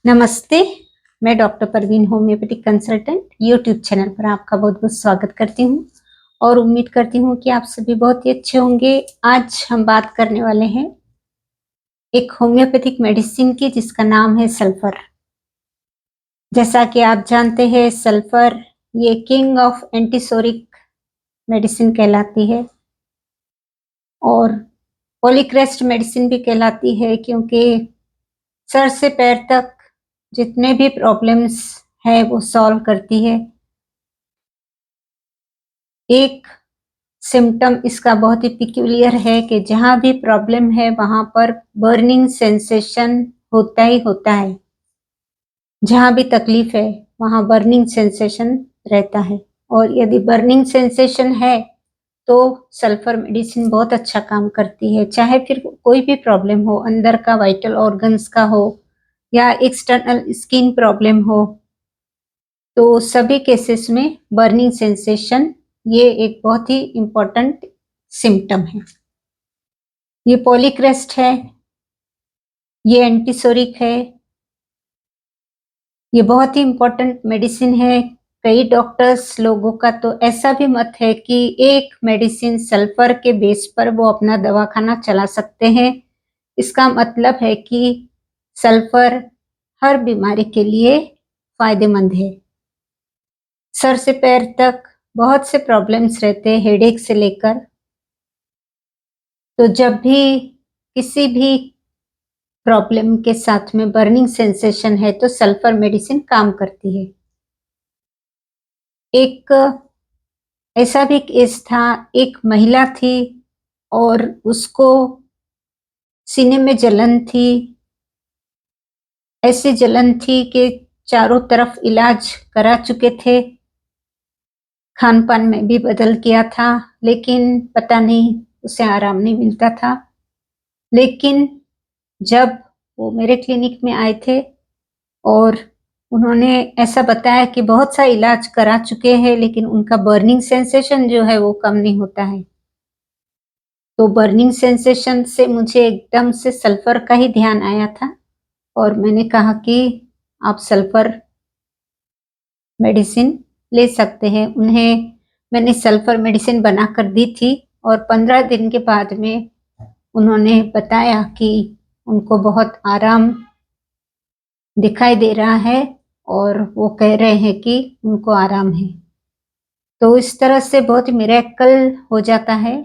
नमस्ते, मैं doctor Parveen homeopathic consultant YouTube channel पर आपका बहुत-बहुत स्वागत करती हूँ और उम्मीद करती हूँ कि आप सभी बहुत ही अच्छे होंगे। आज हम बात करने वाले हैं एक होम्योपैथिक मेडिसिन की जिसका नाम है सल्फर। जैसा कि आप जानते हैं सल्फर ये किंग ऑफ एंटीसोरिक मेडिसिन कहलाती है और पॉलीक्रेस्ट मेडिसिन भी कहलाती है क्योंकि सर से पैर तक जितने भी प्रॉब्लम्स है वो सॉल्व करती है। एक सिम्पटम इसका बहुत ही पिक्यूलियर है कि जहाँ भी प्रॉब्लम है वहाँ पर बर्निंग सेंसेशन होता ही होता है। जहाँ भी तकलीफ है वहाँ बर्निंग सेंसेशन रहता है और यदि बर्निंग सेंसेशन है तो सल्फर मेडिसिन बहुत अच्छा काम करती है। चाहे फिर कोई भी प्रॉब्लम हो, अंदर का वाइटल ऑर्गन्स का हो या एक्सटर्नल स्किन प्रॉब्लम हो, तो सभी केसेस में बर्निंग सेंसेशन ये एक बहुत ही इम्पोर्टेंट सिम्पटम है। ये पॉलीक्रेस्ट है, ये एंटीसोरिक है, ये बहुत ही इम्पोर्टेंट मेडिसिन है। कई डॉक्टर्स लोगों का तो ऐसा भी मत है कि एक मेडिसिन सल्फर के बेस पर वो अपना दवाखाना चला सकते हैं। इसका मतलब है कि सल्फर हर बीमारी के लिए फायदेमंद है। सर से पैर तक बहुत से प्रॉब्लम्स रहते हैं, हेडेक से लेकर। तो जब भी किसी भी प्रॉब्लम के साथ में बर्निंग सेंसेशन है तो सल्फर मेडिसिन काम करती है। एक ऐसा भी केस था, एक महिला थी और उसको सीने में जलन थी। ऐसी जलन थी कि चारों तरफ इलाज करा चुके थे, खान पान में भी बदल किया था, लेकिन पता नहीं उसे आराम नहीं मिलता था। लेकिन जब वो मेरे क्लिनिक में आए थे और उन्होंने ऐसा बताया कि बहुत सा इलाज करा चुके हैं लेकिन उनका बर्निंग सेंसेशन जो है वो कम नहीं होता है। तो बर्निंग सेंसेशन से मुझे एकदम से सल्फर का ही ध्यान आया था और मैंने कहा कि आप सल्फर मेडिसिन ले सकते हैं। उन्हें मैंने सल्फर मेडिसिन बनाकर दी थी और 15 दिन के बाद में उन्होंने बताया कि उनको बहुत आराम दिखाई दे रहा है और वो कह रहे हैं कि उनको आराम है। तो इस तरह से बहुत मिरेकल हो जाता है,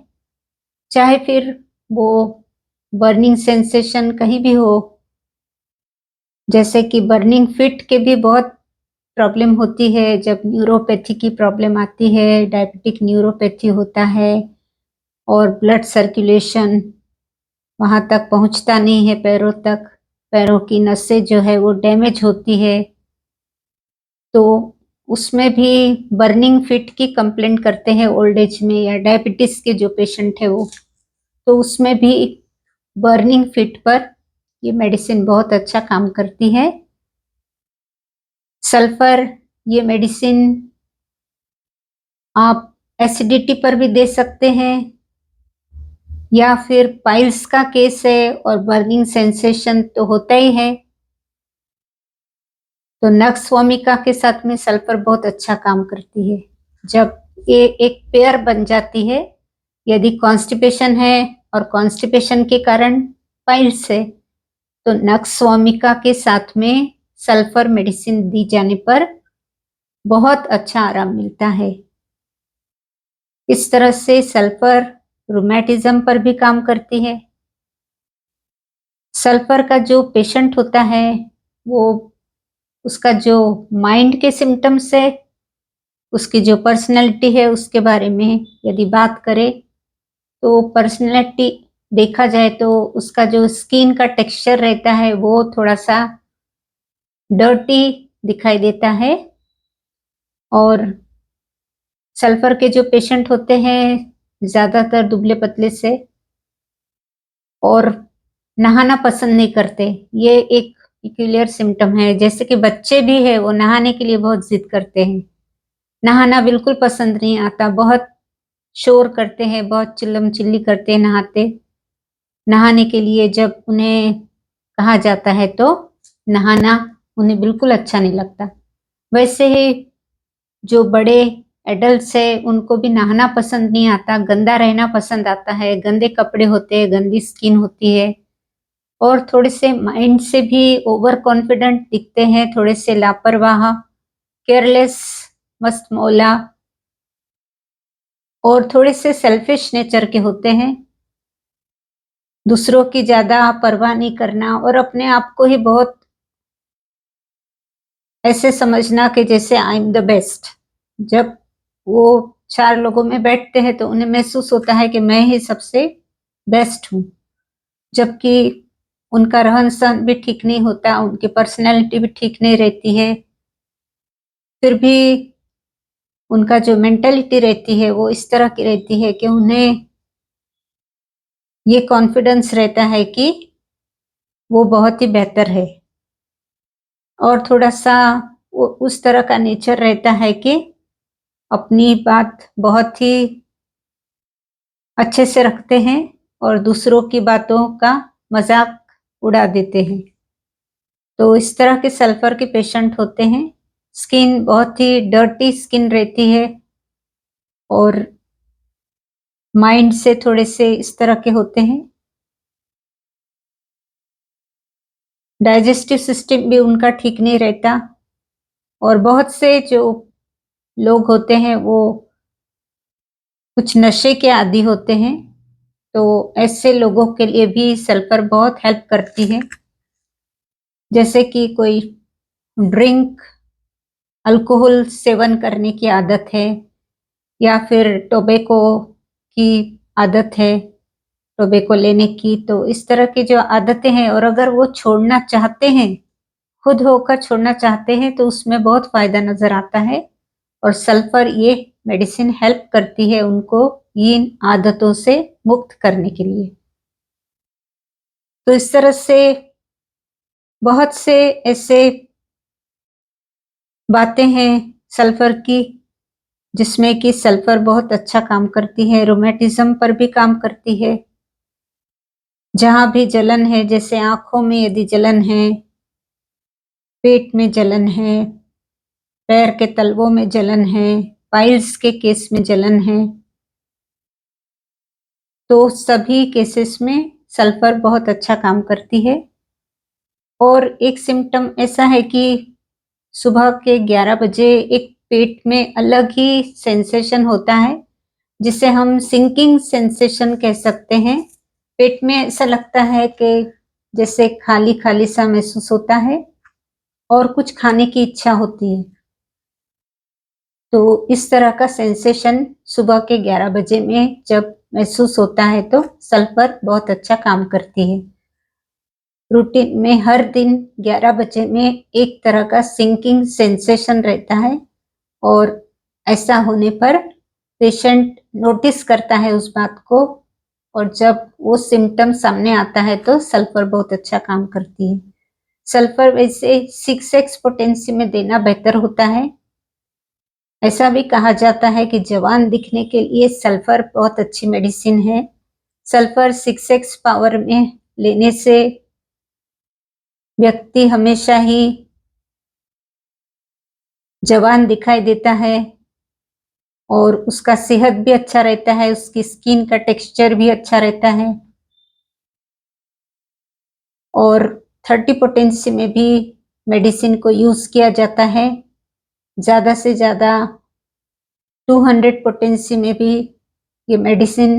चाहे फिर वो बर्निंग सेंसेशन कहीं भी हो। जैसे कि बर्निंग फिट के भी बहुत प्रॉब्लम होती है जब न्यूरोपैथी की प्रॉब्लम आती है, डायबिटिक न्यूरोपैथी होता है और ब्लड सर्कुलेशन वहाँ तक पहुँचता नहीं है पैरों तक, पैरों की नसें जो है वो डैमेज होती है। तो उसमें भी बर्निंग फिट की कंप्लेंट करते हैं ओल्ड एज में या डायबिटीज के जो पेशेंट है वो, तो उसमें भी बर्निंग फिट पर ये मेडिसिन बहुत अच्छा काम करती है। सल्फर ये मेडिसिन आप एसिडिटी पर भी दे सकते हैं या फिर पाइल्स का केस है और बर्निंग सेंसेशन तो होता ही है, तो नक्स वोमिका के साथ में सल्फर बहुत अच्छा काम करती है। जब ये एक पेयर बन जाती है, यदि कॉन्स्टिपेशन है और कॉन्स्टिपेशन के कारण पाइल्स है, तो नक्स वोमिका के साथ में सल्फर मेडिसिन दी जाने पर बहुत अच्छा आराम मिलता है। इस तरह से सल्फर रूमेटिज्म पर भी काम करती है। सल्फर का जो पेशेंट होता है वो उसका जो माइंड के सिम्टम्स है, उसकी जो पर्सनैलिटी है उसके बारे में यदि बात करें तो पर्सनैलिटी देखा जाए तो उसका जो स्किन का टेक्सचर रहता है वो थोड़ा सा डर्टी दिखाई देता है और सल्फर के जो पेशेंट होते हैं ज़्यादातर दुबले पतले से और नहाना पसंद नहीं करते। ये एक पिक्यूलियर सिम्पटम है। जैसे कि बच्चे भी हैं वो नहाने के लिए बहुत ज़िद करते हैं। नहाना बिल्कुल पसंद नहीं आता, बहुत शोर करते हैं, बहुत चिल्लम-चिल्ली करते हैं नहाने के लिए जब उन्हें कहा जाता है तो नहाना उन्हें बिल्कुल अच्छा नहीं लगता। वैसे ही जो बड़े एडल्ट्स है उनको भी नहाना पसंद नहीं आता, गंदा रहना पसंद आता है, गंदे कपड़े होते हैं, गंदी स्किन होती है और थोड़े से माइंड से भी ओवर कॉन्फिडेंट दिखते हैं, थोड़े से लापरवाह, केयरलेस, मस्त मौला और थोड़े से सेल्फिश नेचर के होते हैं। दूसरों की ज्यादा परवाह नहीं करना और अपने आप को ही बहुत ऐसे समझना कि जैसे आई एम द बेस्ट। जब वो 4 लोगों में बैठते हैं तो उन्हें महसूस होता है कि मैं ही सबसे बेस्ट हूँ, जबकि उनका रहन-सहन भी ठीक नहीं होता, उनकी पर्सनैलिटी भी ठीक नहीं रहती है। फिर भी उनका जो मेंटालिटी रहती है वो इस तरह की रहती है कि उन्हें ये कॉन्फिडेंस रहता है कि वो बहुत ही बेहतर है और थोड़ा-सा वो उस तरह का नेचर रहता है कि अपनी बात बहुत ही अच्छे से रखते हैं और दूसरों की बातों का मज़ाक उड़ा देते हैं। तो इस तरह के सल्फर के पेशेंट होते हैं। स्किन बहुत ही डर्टी स्किन रहती है और माइंड से थोड़े से इस तरह के होते हैं। डाइजेस्टिव सिस्टम भी उनका ठीक नहीं रहता और बहुत से जो लोग होते हैं वो कुछ नशे के आदी होते हैं, तो ऐसे लोगों के लिए भी सल्फर बहुत हेल्प करती है। जैसे कि कोई ड्रिंक, अल्कोहल सेवन करने की आदत है या फिर टोबैको की आदत है, टोबैको लेने की, तो इस तरह की जो आदतें हैं और अगर वो छोड़ना चाहते हैं, खुद होकर छोड़ना चाहते हैं तो उसमें बहुत फ़ायदा नज़र आता है और सल्फर ये मेडिसिन हेल्प करती है उनको इन आदतों से मुक्त करने के लिए। तो इस तरह से बहुत से ऐसे बातें हैं सल्फर की, जिसमें कि सल्फर बहुत अच्छा काम करती है, रूमेटिज़्म पर भी काम करती है। जहाँ भी जलन है, जैसे आँखों में यदि जलन है, पेट में जलन है, पैर के तलवों में जलन है, पाइल्स के केस में जलन है, तो सभी केसेस में सल्फर बहुत अच्छा काम करती है। और एक सिम्पटम ऐसा है कि सुबह के 11 बजे एक पेट में अलग ही सेंसेशन होता है, जिसे हम सिंकिंग सेंसेशन कह सकते हैं। पेट में ऐसा लगता है कि जैसे खाली-खाली सा महसूस होता है और कुछ खाने की इच्छा होती है। तो इस तरह का सेंसेशन सुबह के 11 बजे में जब महसूस होता है तो सल्फर बहुत अच्छा काम करती है। रूटीन में हर दिन 11 बजे में एक तरह का सिंकिंग सेंसेशन रहता है और ऐसा होने पर पेशेंट नोटिस करता है उस बात को और जब वो सिम्पटम सामने आता है तो सल्फर बहुत अच्छा काम करती है। सल्फर वैसे 6x पोटेंसी में देना बेहतर होता है। ऐसा भी कहा जाता है कि जवान दिखने के लिए सल्फर बहुत अच्छी मेडिसिन है। सल्फर 6x पावर में लेने से व्यक्ति हमेशा ही जवान दिखाई देता है और उसका सेहत भी अच्छा रहता है, उसकी स्किन का टेक्सचर भी अच्छा रहता है और 30 पोटेंसी में भी मेडिसिन को यूज़ किया जाता है। ज़्यादा से ज़्यादा 200 पोटेंसी में भी ये मेडिसिन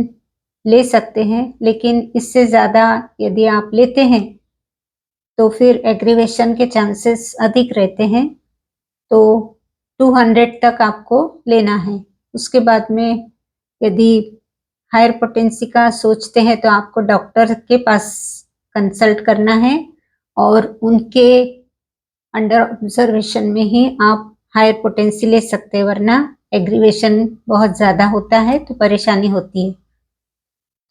ले सकते हैं, लेकिन इससे ज़्यादा यदि आप लेते हैं तो फिर एग्रीवेशन के चांसेस अधिक रहते हैं। तो 200 तक आपको लेना है। उसके बाद में यदि हायर पोटेंसी का सोचते हैं तो आपको डॉक्टर के पास कंसल्ट करना है और उनके अंडर ऑब्जर्वेशन में ही आप हायर पोटेंसी ले सकते हैं, वरना एग्रीवेशन बहुत ज़्यादा होता है तो परेशानी होती है।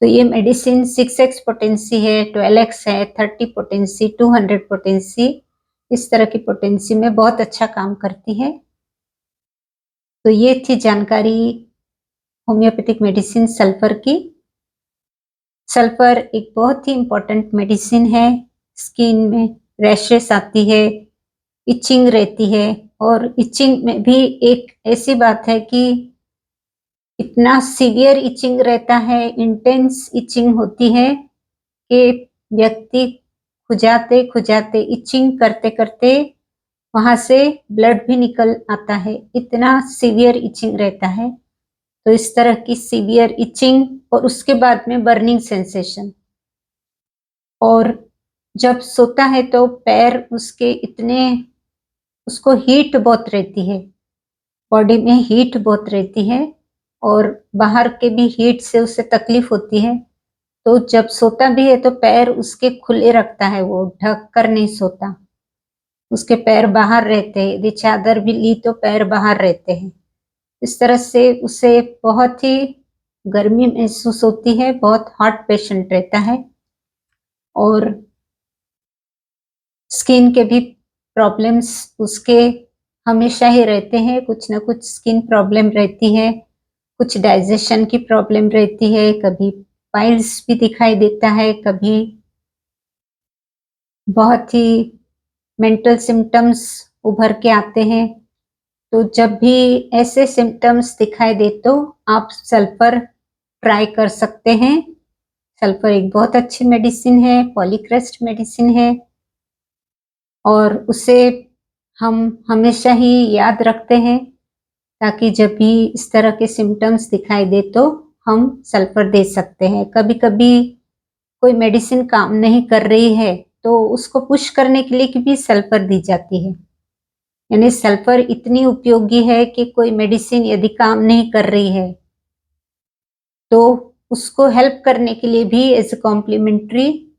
तो ये मेडिसिन 6x पोटेंसी है, 12x है, 30 पोटेंसी, 200 पोटेंसी, इस तरह की पोटेंसी में बहुत अच्छा काम करती है। तो ये थी जानकारी होम्योपैथिक मेडिसिन सल्फर की। सल्फर एक बहुत ही इम्पोर्टेंट मेडिसिन है। स्किन में रैशेस आती है, इचिंग रहती है। और इचिंग में भी एक ऐसी बात है कि इतना सीवियर इचिंग रहता है, इंटेंस इचिंग होती है कि व्यक्ति खुजाते-खुजाते, इचिंग करते-करते वहाँ से ब्लड भी निकल आता है, इतना सीवियर इचिंग रहता है। तो इस तरह की सीवियर इचिंग और उसके बाद में बर्निंग सेंसेशन। और जब सोता है तो पैर उसके इतने, उसको हीट बहुत रहती है, बॉडी में हीट बहुत रहती है और बाहर के भी हीट से उसे तकलीफ होती है। तो जब सोता भी है तो पैर उसके खुले रखता है, वो ढक कर नहीं सोता, उसके पैर बाहर रहते हैं, यदि चादर भी ली तो पैर बाहर रहते हैं। इस तरह से उसे बहुत ही गर्मी महसूस होती है, बहुत हॉट पेशेंट रहता है। और स्किन के भी प्रॉब्लम्स उसके हमेशा ही रहते हैं, कुछ ना कुछ स्किन प्रॉब्लम रहती है, कुछ डाइजेशन की प्रॉब्लम रहती है, कभी पाइल्स भी दिखाई देता है, कभी बहुत ही मेंटल सिम्पटम्स उभर के आते हैं। तो जब भी ऐसे सिम्पटम्स दिखाई दे तो आप सल्फर ट्राई कर सकते हैं। सल्फर एक बहुत अच्छी मेडिसिन है, पॉलीक्रेस्ट मेडिसिन है और उसे हम हमेशा ही याद रखते हैं ताकि जब भी इस तरह के सिम्पटम्स दिखाई दे तो हम सल्फर दे सकते हैं। कभी-कभी कोई मेडिसिन काम नहीं कर रही है तो उसको पुश करने के लिए भी सल्फर दी जाती है। यानी सल्फर इतनी उपयोगी है कि कोई मेडिसिन यदि काम नहीं कर रही है तो उसको हेल्प करने के लिए भी एज ए कॉम्प्लीमेंट्री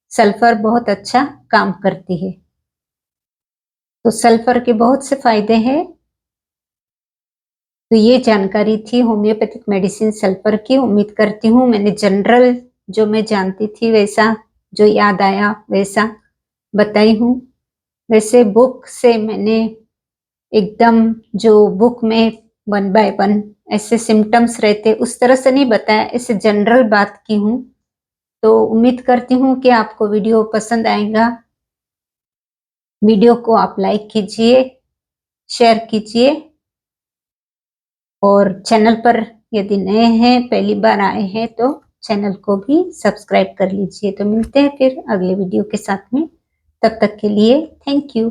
सल्फर बहुत अच्छा काम करती है। तो सल्फर के बहुत से फायदे हैं। तो ये जानकारी थी होम्योपैथिक मेडिसिन सल्फर की। उम्मीद करती हूँ मैंने जनरल जो मैं जानती थी वैसा, जो याद आया वैसा बताई हूँ। वैसे बुक से मैंने एकदम जो बुक में 1 बाय 1 ऐसे सिम्पटम्स रहते उस तरह से नहीं बताया, ऐसे जनरल बात की हूँ। तो उम्मीद करती हूँ कि आपको वीडियो पसंद आएगा। वीडियो को आप लाइक कीजिए, शेयर कीजिए और चैनल पर यदि नए हैं, पहली बार आए हैं तो चैनल को भी सब्सक्राइब कर लीजिए। तो मिलते हैं फिर अगले वीडियो के साथ में, तब तक के लिए थैंक यू।